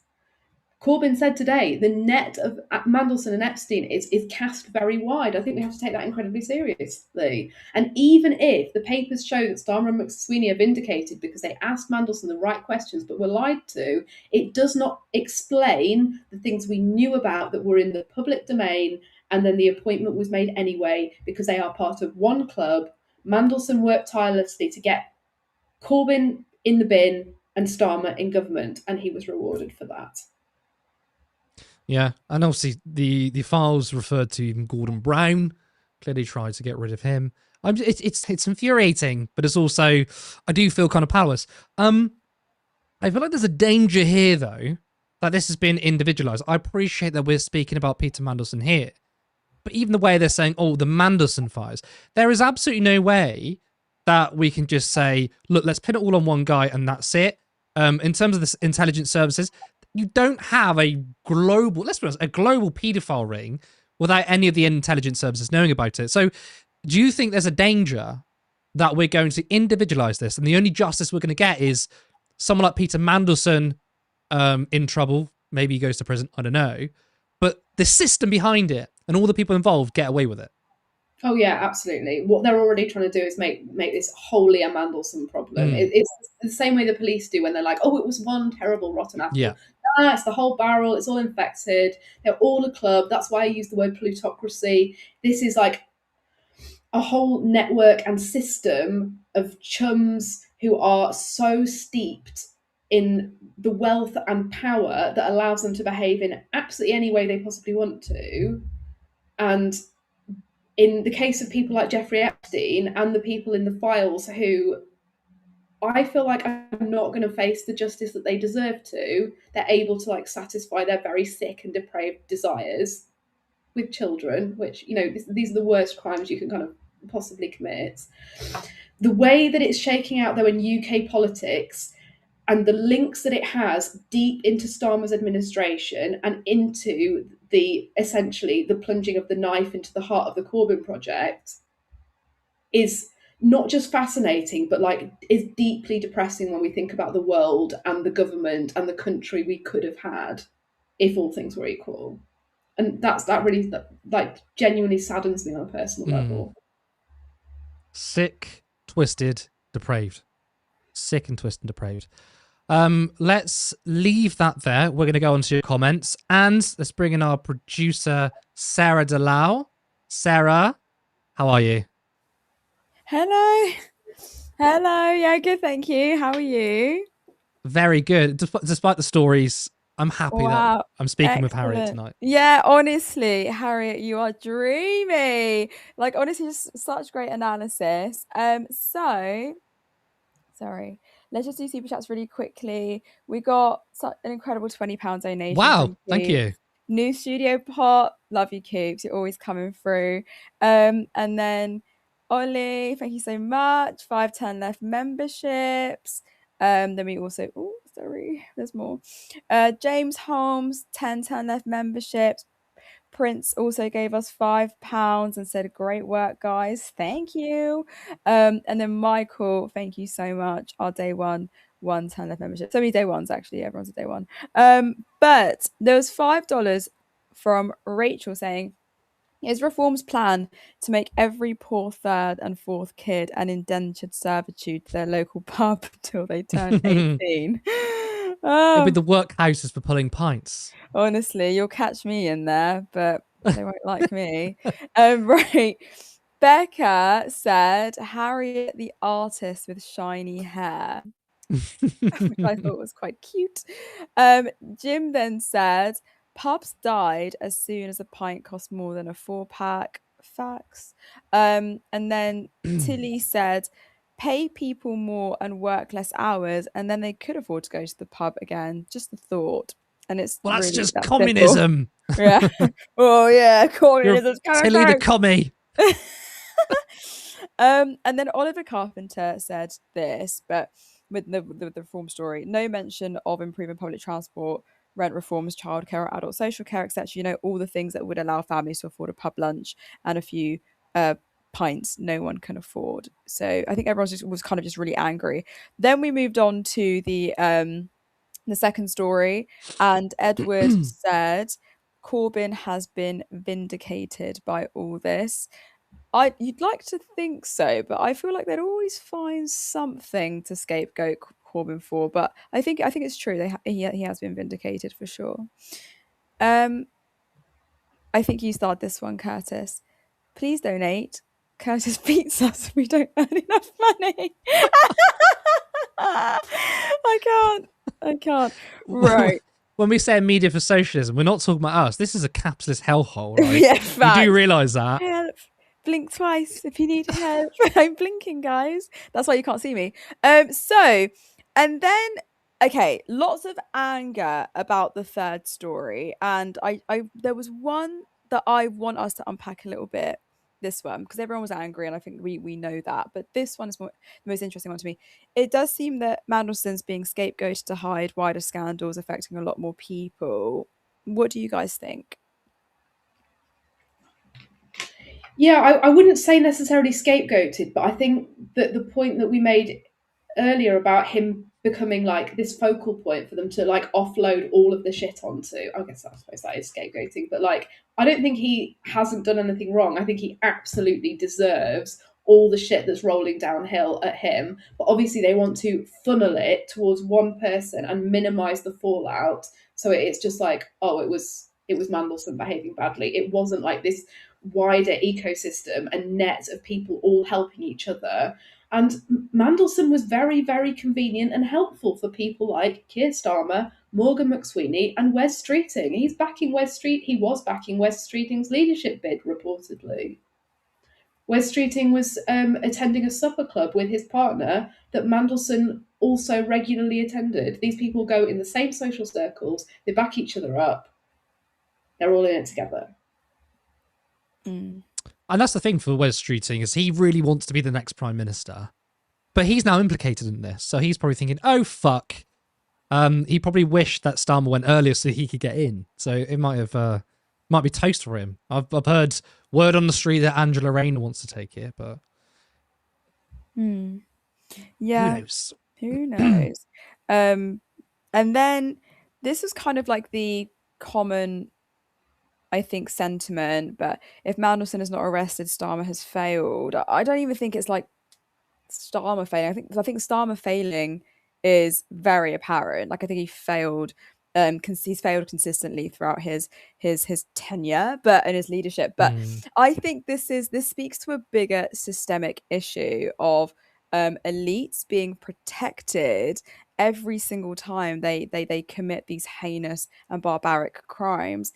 Corbyn said today the net of Mandelson and Epstein is cast very wide. I think we have to take that incredibly seriously. And even if the papers show that Starmer and McSweeney are vindicated because they asked Mandelson the right questions but were lied to, it does not explain the things we knew about that were in the public domain, and then the appointment was made anyway because they are part of one club. Mandelson worked tirelessly to get Corbyn in the bin and Starmer in government, and he was rewarded for that. Yeah, and obviously the files referred to even Gordon Brown. Clearly tried to get rid of him. It's infuriating, but it's also, I do feel kind of powerless. I feel like there's a danger here, though, that this has been individualized. I appreciate that we're speaking about Peter Mandelson here, but even the way they're saying, oh, the Mandelson files, there is absolutely no way that we can just say, look, let's pin it all on one guy and that's it. In terms of the intelligence services, you don't have a global, let's be honest, a global paedophile ring without any of the intelligence services knowing about it. So do you think there's a danger that we're going to individualize this and the only justice we're going to get is someone like Peter Mandelson in trouble? Maybe he goes to prison, I don't know. But the system behind it and all the people involved get away with it. Oh yeah, absolutely. What they're already trying to do is make this wholly a Mandelson problem. It's the same way the police do when they're like, "Oh, it was one terrible rotten apple." Yeah. Nah, it's the whole barrel. It's all infected. They're all a club. That's why I use the word plutocracy. This is like a whole network and system of chums who are so steeped in the wealth and power that allows them to behave in absolutely any way they possibly want to. And in the case of people like Jeffrey Epstein and the people in the files who I feel like I'm not going to face the justice that they deserve to, they're able to like satisfy their very sick and depraved desires with children, which, you know, these are the worst crimes you can kind of possibly commit. The way that it's shaking out though in UK politics and the links that it has deep into Starmer's administration and into essentially the plunging of the knife into the heart of the Corbyn project is not just fascinating, but like is deeply depressing when we think about the world and the government and the country we could have had if all things were equal. And that really like genuinely saddens me on a personal level. Sick, twisted, depraved. Sick and twisted and depraved. Let's leave that there. We're going to go on to your comments, and let's bring in our producer, Sarah Delau. Sarah, how are you? Hello. Yeah, good, thank you. How are you? Very good. Despite the stories, I'm happy that I'm speaking with Harriet Excellent. tonight. Yeah, honestly, Harriet, you are dreamy. Like, honestly, just such great analysis. So, sorry. Let's just do super chats really quickly. We got such an incredible £20 donation. Wow, thank you. New studio pot. Love you, Coops. You're always coming through. And then Ollie, thank you so much. 510 left memberships. Then we also, oh, sorry, there's more. James Holmes, 10 left memberships. Prince also gave us £5 and said, great work, guys. Thank you. And then Michael, thank you so much. Our day one 10 left membership. So many day ones, actually. Everyone's a day one. But there was $5 from Rachel saying, is Reform's plan to make every poor third and fourth kid an indentured servitude to their local pub till they turn 18? It'll be the workhouses for pulling pints. Honestly, you'll catch me in there, but they won't like me. Right. Becca said, Harriet the artist with shiny hair, which I thought was quite cute. Jim then said, pubs died as soon as a pint cost more than a 4-pack. Facts. And then Tilly said, pay people more and work less hours, and then they could afford to go to the pub again. Just the thought. And it's well, that's really just that communism. Yeah. Oh yeah, communism. Tilly the commie. And then Oliver Carpenter said this, but with the reform story, no mention of improving public transport, rent reforms, childcare, or adult social care, etc. You know, all the things that would allow families to afford a pub lunch and a few pints no one can afford. So I think everyone was kind of just really angry. Then we moved on to the second story, and Edward said Corbyn has been vindicated by all this. You'd like to think so, but I feel like they'd always find something to scapegoat Corbyn for. But I think it's true. He has been vindicated for sure. I think you start this one, Curtis. Please donate. Curtis beats us. We don't earn enough money. I can't. Right. When we say media for socialism, we're not talking about us. This is a capitalist hellhole, right? Yeah, you do realise that. Help. Blink twice if you need help. I'm blinking, guys. That's why you can't see me. So, and then, okay, lots of anger about the third story. And I there was one that I want us to unpack a little bit. This one, because everyone was angry, and I think we know that. But this one is the most interesting one to me. It does seem that Mandelson's being scapegoated to hide wider scandals affecting a lot more people. What do you guys think? Yeah, I wouldn't say necessarily scapegoated, but I think that the point that we made earlier about him becoming like this focal point for them to like offload all of the shit onto. I guess I suppose that is scapegoating, but like I don't think he hasn't done anything wrong. I think he absolutely deserves all the shit that's rolling downhill at him. But obviously they want to funnel it towards one person and minimize the fallout. So it's just like, oh, it was Mandelson behaving badly. It wasn't like this wider ecosystem and net of people all helping each other. And Mandelson was very, very convenient and helpful for people like Keir Starmer, Morgan McSweeney, and Wes Streeting. He was backing Wes Streeting's leadership bid, reportedly. Wes Streeting was attending a supper club with his partner that Mandelson also regularly attended. These people go in the same social circles, they back each other up. They're all in it together. And that's the thing for Wes Streeting, is he really wants to be the next Prime Minister. But he's now implicated in this, so he's probably thinking, oh, fuck. He probably wished that Starmer went earlier so he could get in. So it might be toast for him. I've heard word on the street that Angela Rayner wants to take it, but Yeah, who knows? who knows? And then this is kind of like the common, I think, sentiment. But if Mandelson is not arrested, Starmer has failed. I don't even think it's like Starmer failing. I think Starmer failing is very apparent. Like I think he failed. He's failed consistently throughout his tenure, but in his leadership. But I think this speaks to a bigger systemic issue of elites being protected every single time they commit these heinous and barbaric crimes.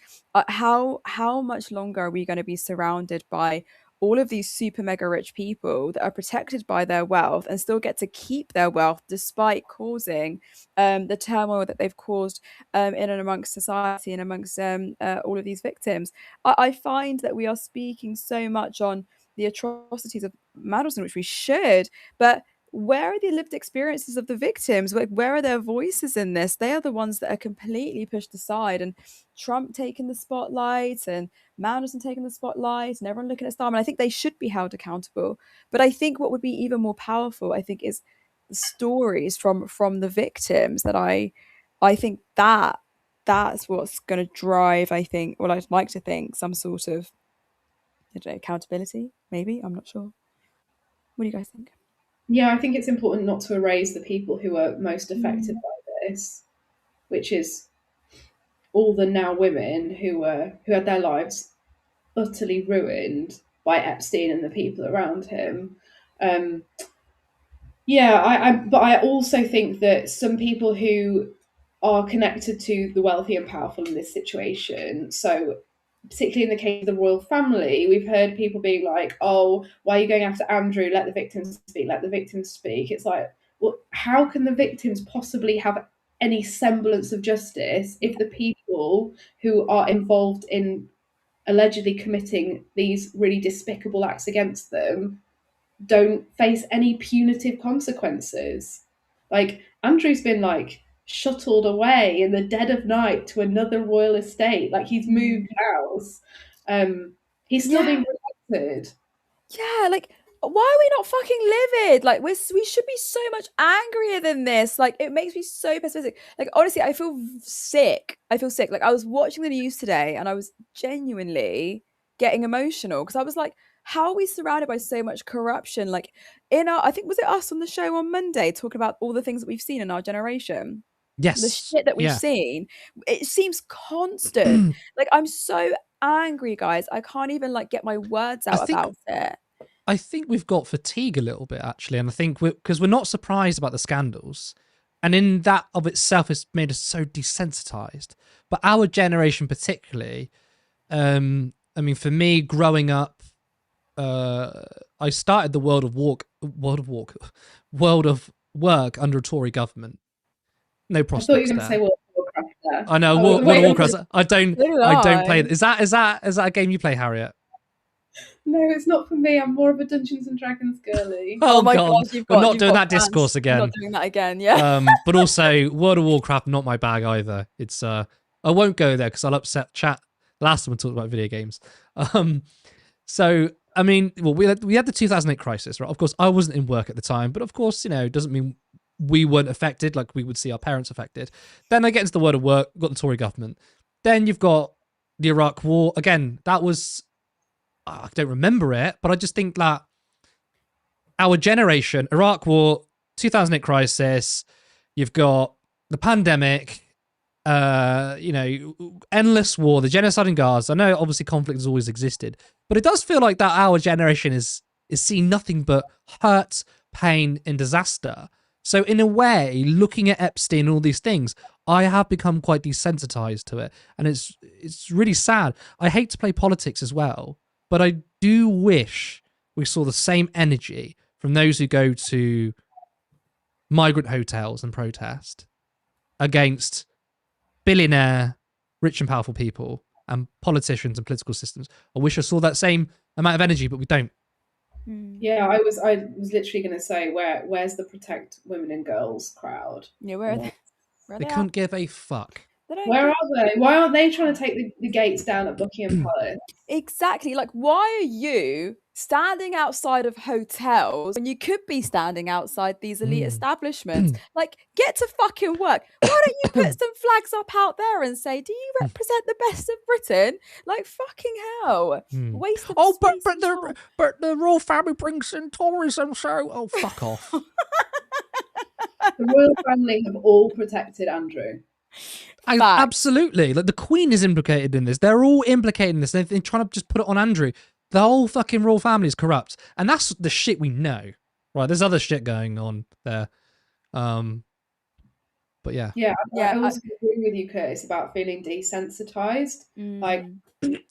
How much longer are we going to be surrounded by all of these super mega rich people that are protected by their wealth and still get to keep their wealth despite causing the turmoil that they've caused in and amongst society and amongst all of these victims? I find that we are speaking so much on the atrocities of Mandelson, which we should, but where are the lived experiences of the victims? Like, where are their voices in this? They are the ones that are completely pushed aside, and Trump taking the spotlight and Mandelson taking the spotlight and everyone looking at Starmer. I think they should be held accountable. But I think what would be even more powerful, I think, is the stories from the victims. That I think that's what's going to drive, I think, well, I'd like to think, some sort of, I don't know, accountability, maybe. I'm not sure. What do you guys think? Yeah, I think it's important not to erase the people who are most affected by this, which is all the now women who had their lives utterly ruined by Epstein and the people around him. But I also think that some people who are connected to the wealthy and powerful in this situation, so particularly in the case of the royal family, we've heard people being like, oh, why are you going after Andrew? Let the victims speak, let the victims speak. It's like, well, how can the victims possibly have any semblance of justice if the people who are involved in allegedly committing these really despicable acts against them don't face any punitive consequences? Like, Andrew's been like shuttled away in the dead of night to another royal estate. Like, he's moved house. He's still being protected. Yeah, like, why are we not fucking livid? Like, we should be so much angrier than this. Like, it makes me so pessimistic. Like, honestly, I feel sick. Like, I was watching the news today and I was genuinely getting emotional because I was like, how are we surrounded by so much corruption? Like, I think, was it us on the show on Monday talking about all the things that we've seen in our generation? Yes. The shit that we've seen, it seems constant. Like, I'm so angry, guys. I can't even like get my words out about it. I think we've got fatigue a little bit, actually, and I think because we're not surprised about the scandals, and in that of itself has made us so desensitized. But our generation particularly, I mean, for me, growing up, I started the world of work under a Tory government. No prospects. I thought you were going to say World of Warcraft there. I know, World of Warcraft. I don't play it. Is that a game you play, Harriet? No, it's not for me. I'm more of a Dungeons and Dragons girly. Oh my God. We're not doing that discourse again. We're not doing that again, yeah. But also, World of Warcraft, not my bag either. It's I won't go there because I'll upset chat. Last time we talked about video games. So, I mean, well, we had the 2008 crisis, right? Of course, I wasn't in work at the time, but of course, you know, it doesn't mean we weren't affected, like we would see our parents affected. Then I get into the world of work, got the Tory government. Then you've got the Iraq War. Again, that was, I don't remember it, but I just think that our generation, Iraq War, 2008 crisis, you've got the pandemic, endless war, the genocide in Gaza. I know obviously conflict has always existed, but it does feel like that our generation is seeing nothing but hurt, pain, and disaster. So in a way, looking at Epstein and all these things, I have become quite desensitized to it, and it's really sad. I hate to play politics as well, but I do wish we saw the same energy from those who go to migrant hotels and protest against billionaire, rich and powerful people and politicians and political systems. I wish I saw that same amount of energy, but we don't. Yeah, I was literally going to say, where's the protect women and girls crowd? Yeah, where are they? They couldn't give a fuck. Where are they? Why aren't they trying to take the gates down at Buckingham Palace? Exactly. Like, why are you standing outside of hotels when you could be standing outside these elite establishments? Like, get to fucking work. Why don't you put some flags up out there and say, do you represent the best of Britain? Like, fucking hell. Waste of space but the royal family brings in tourism, so fuck off. The royal family have all protected Andrew. Absolutely. Like, the Queen is implicated in this. They're all implicated in this. They're trying to just put it on Andrew. The whole fucking royal family is corrupt. And that's the shit we know. Right, there's other shit going on there. But yeah. Yeah, I also agree with you, Curtis, about feeling desensitized. Like, I'm going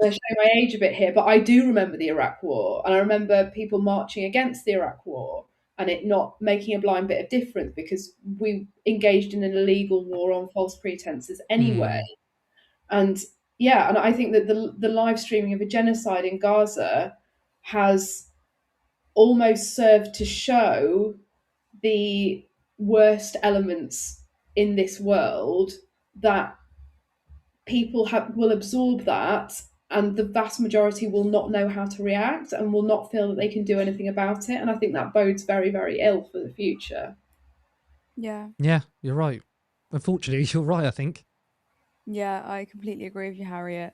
to show my age a bit here, but I do remember the Iraq War. And I remember people marching against the Iraq War and it not making a blind bit of difference because we engaged in an illegal war on false pretenses anyway. And yeah, and I think that the live streaming of a genocide in Gaza has almost served to show the worst elements in this world, that people will absorb that, and the vast majority will not know how to react and will not feel that they can do anything about it. And I think that bodes very, very ill for the future. Yeah. Yeah, you're right. Unfortunately, you're right, I think. Yeah, I completely agree with you, Harriet.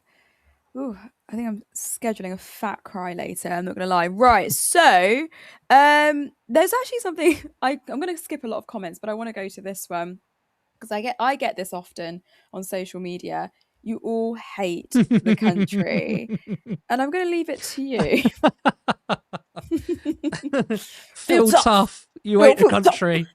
Ooh, I think I'm scheduling a fat cry later. I'm not going to lie. Right, so there's actually something I'm going to skip a lot of comments, but I want to go to this one because I get this often on social media. You all hate the country, and I'm going to leave it to you. Feel tough. You hate the country.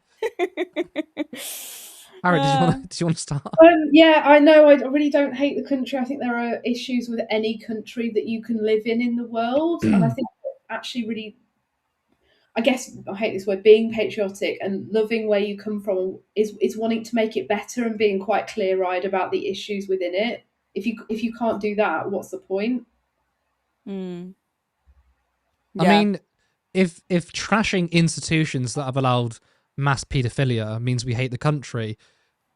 Harriet, did you want to start? Yeah, I know. I really don't hate the country. I think there are issues with any country that you can live in the world, and I think actually really, I guess I hate this word, being patriotic and loving where you come from is wanting to make it better and being quite clear-eyed about the issues within it. If you can't do that, what's the point? Yeah. I mean, if trashing institutions that have allowed mass paedophilia means we hate the country,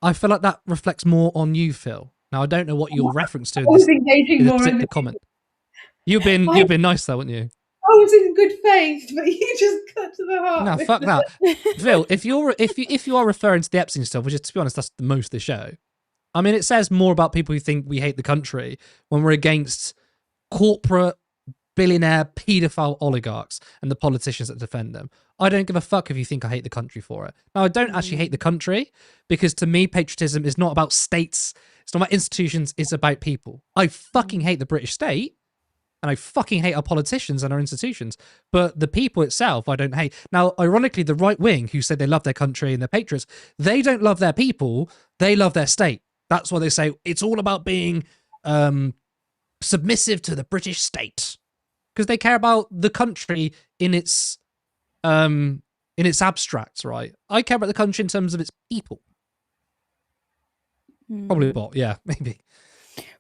I feel like that reflects more on you, Phil. Now, I don't know what your reference to in this particular comment. You've been nice though, haven't you? I was in good faith, but you just cut to the heart. No, fuck that. Phil, if you are referring to the Epstein stuff, which is, to be honest, that's the most of the show. I mean, it says more about people who think we hate the country when we're against corporate billionaire paedophile oligarchs and the politicians that defend them. I don't give a fuck if you think I hate the country for it. Now, I don't actually hate the country because to me, patriotism is not about states. It's not about institutions. It's about people. I fucking hate the British state and I fucking hate our politicians and our institutions. But the people itself, I don't hate. Now, ironically, the right wing who say they love their country and they're patriots, they don't love their people. They love their state. That's why they say it's all about being submissive to the British state. Because they care about the country in its abstracts, right? I care about the country in terms of its people. Probably a bot, yeah, maybe.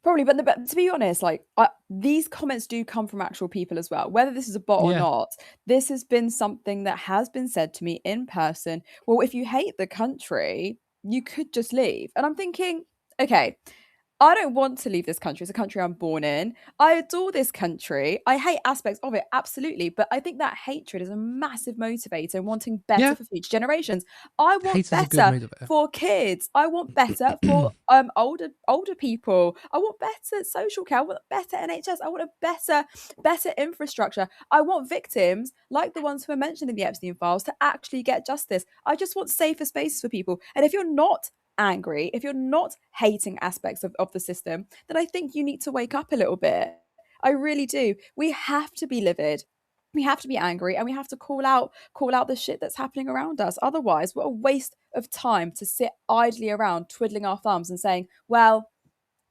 Probably, but to be honest, like these comments do come from actual people as well. Whether this is a bot or not, this has been something that has been said to me in person. Well, if you hate the country, you could just leave. And I'm thinking, okay, I don't want to leave this country. It's a country I'm born in. I adore this country. I hate aspects of it, absolutely. But I think that hatred is a massive motivator in wanting better for future generations. I want Hate is a good better motivator. for kids. I want better for older people. I want better social care. I want better NHS. I want a better infrastructure. I want victims like the ones who are mentioned in the Epstein files to actually get justice. I just want safer spaces for people. And if you're not angry, if you're not hating aspects of the system, then I think you need to wake up a little bit. I really do. We have to be livid. We have to be angry, and we have to call out the shit that's happening around us. Otherwise, what a waste of time to sit idly around twiddling our thumbs and saying, well,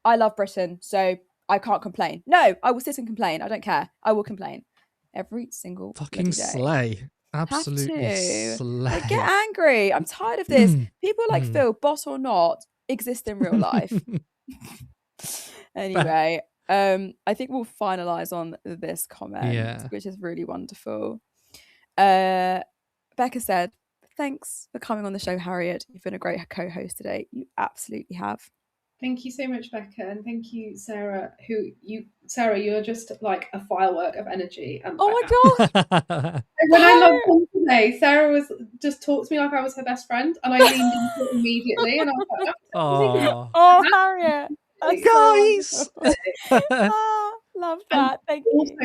I love Britain, so I can't complain. No, I will sit and complain. I don't care. I will complain every single Fucking day. slay. Absolutely slay. Like, get angry. I'm tired of this. People like Phil, boss or not, exist in real life. Anyway, I think we'll finalize on this comment, which is really wonderful. Becca said, thanks for coming on the show, Harriet. You've been a great co-host today. You absolutely have. Thank you so much, Becca, and thank you, Sarah. Sarah, you're just like a firework of energy. And oh my god! When I logged on today, Sarah was just talked to me like I was her best friend, and I leaned into it immediately, and I was like, "Oh, Harriet, guys!" Love that. Thank you. Also,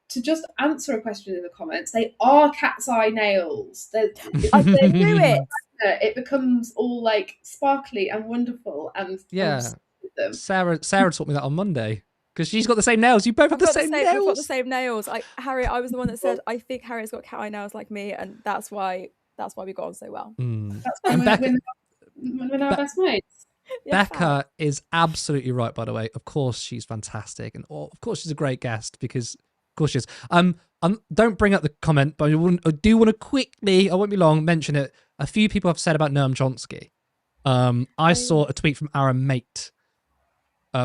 to just answer a question in the comments, they are cat's eye nails. I do it. It becomes all like sparkly and wonderful, and them. Sarah taught me that on Monday because she's got the same nails. You both have the same nails. We've got the same nails. Harriet, I was the one that said I think Harriet's got cat eye nails like me, and that's why we got on so well. That's why we're our best mates. Becca is absolutely right, by the way. Of course, she's fantastic, and of course, she's a great guest because, of course, she is. Don't bring up the comment, but I do want to quickly, I won't be long, mention it. A few people have said about Noam Chomsky. I saw a tweet from our mate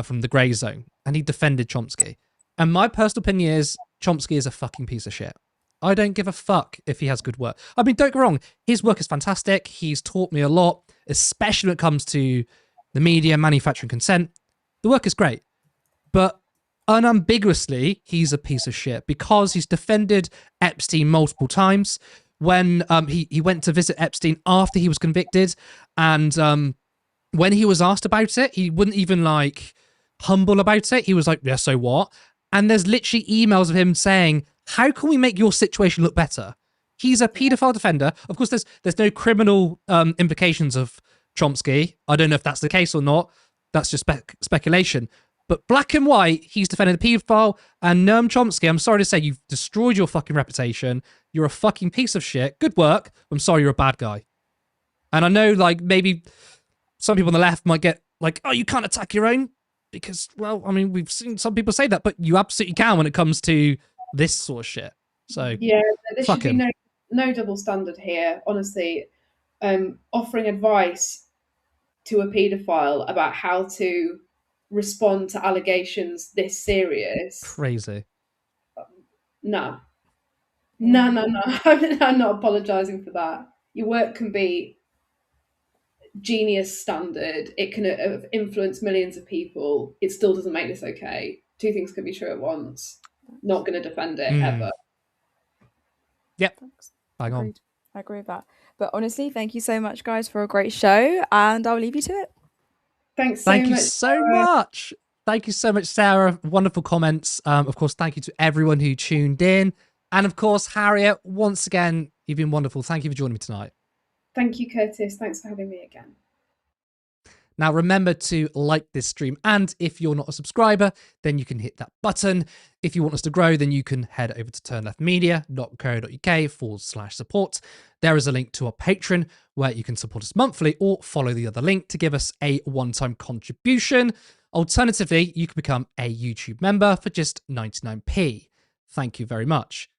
from the Grey Zone, and he defended Chomsky. And my personal opinion is Chomsky is a fucking piece of shit. I don't give a fuck if he has good work. I mean, don't get me wrong, his work is fantastic. He's taught me a lot, especially when it comes to the media, manufacturing consent. The work is great. But unambiguously, he's a piece of shit because he's defended Epstein multiple times. When he went to visit Epstein after he was convicted, and when he was asked about it, he wouldn't even like humble about it. He was like, yeah, so what? And there's literally emails of him saying, how can we make your situation look better? He's a paedophile defender. Of course, there's no criminal implications of Chomsky. I don't know if that's the case or not. That's just speculation. But black and white, he's defending the paedophile. And Noam Chomsky, I'm sorry to say, you've destroyed your fucking reputation. You're a fucking piece of shit. Good work. I'm sorry you're a bad guy. And I know, like, maybe some people on the left might get like, oh, you can't attack your own. Because, well, I mean, we've seen some people say that, but you absolutely can when it comes to this sort of shit. So, yeah, there should be no double standard here, honestly. Offering advice to a paedophile about how to respond to allegations this serious. Crazy. No. I'm not apologising for that. Your work can be genius standard. It can influence millions of people. It still doesn't make this okay. Two things can be true at once. Not going to defend it ever. Yep. Bang on. I agree with that. But honestly, thank you so much, guys, for a great show, and I'll leave you to it. Thank you so much. Thank you so much, Sarah. Wonderful comments. Of course, thank you to everyone who tuned in. And of course, Harriet, once again, you've been wonderful. Thank you for joining me tonight. Thank you, Curtis. Thanks for having me again. Now, remember to like this stream. And if you're not a subscriber, then you can hit that button. If you want us to grow, then you can head over to turnleftmedia.co.uk/support. There is a link to our Patreon where you can support us monthly or follow the other link to give us a one-time contribution. Alternatively, you can become a YouTube member for just 99p. Thank you very much.